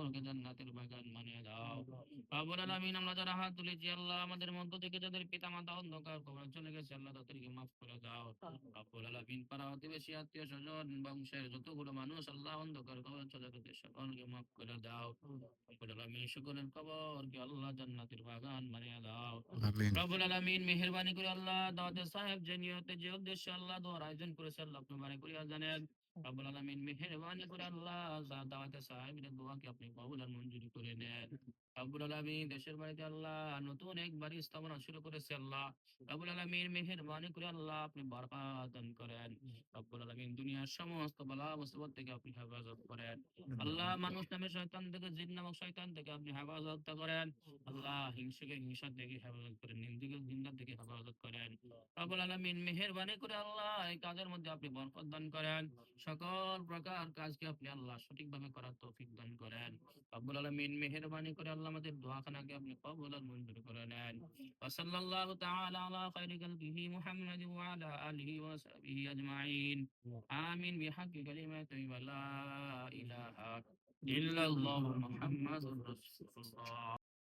কবরকে জান্নাতের বাগান বানিয়ে দাও। রব্বুল আলামিন, আমরা যারা হাত তুলেছি আল্লাহ, আমাদের মধ্য থেকে যাদের পিতামাতা অন্ধকার কবরে চলে গেছে আল্লাহ, তাদেরকে মাফ করে দাও। রব্বুল আলামিন, পাড়া প্রতিবেশী আত্মীয় স্বজন বংশের যতগুলো মানুষ আল্লাহ অন্ধকার কবরে চলে গেছে সকলকে মাফ করে দাও। রব্বুল আলামিন, সকলের কবরকে আল্লাহ জান্নাতের বাগান বানিয়ে দাও। আমিন। রব্বুল আলামিন, মেহেরবানি করে আল্লাহ দাওয়াতে সাহেব যে নিয়তে যে উদ্দেশ্যে আল্লাহ দোয়ার আয়োজন করেছে আল্লাহ আপনি বাড়ি করিয়া জানেন। রব্বুল আলামিন, মেহেরবানি করে আল্লাহ দাওয়াতে সাহেবের দোয়াকে আপনি কবুল আর মঞ্জুরি করে নেন। রব্বুল আলামিন, দেশের বাড়িতে আল্লাহ নতুন এক বাড়ি স্থাপনা শুরু করেছে আল্লাহ। রব্বুল আলামিন, মেহেরবানি করে আল্লাহ আপনি বরকত দান করেন। রব্বুল আলামিন, দুনিয়ার সমস্ত বালা মুসিবত থেকে আপনি হেফাজত করেন। আল্লাহ, মানুষ নামে শয়তান থেকে, জিন নামক শয়তান থেকে আপনি হেফাজত করেন। আল্লাহ, হিংসাকে হিংসা থেকে হেফাজত করেন, নিন্দিকে নিন্দা থেকে হেফাজত করেন। রব্বুল আলামিন, মেহেরবানি করে আল্লাহ এই কাজের মধ্যে আপনি বরকত দান করেন। সকল প্রকার কাজকে আপনি আল্লাহ সঠিকভাবে করার তৌফিক দান করেন। রব্বুল আলামিন, মেহেরবানি করে আল্লাহ আমাদের দোয়াখানাকে আপনি কবুল আর মঞ্জুর করে নেন। ওয়া সাল্লাল্লাহু তাআলা আলা খায়রি খালকিহি মুহাম্মাদ ওয়া আলা আলিহি ওয়া সাহবিহি আজমাইন। আমিন বিহাqqi কালিমাতি ওয়া লা ইলাহা ইল্লাল্লাহু মুহাম্মাদুর রাসূলুল্লাহ।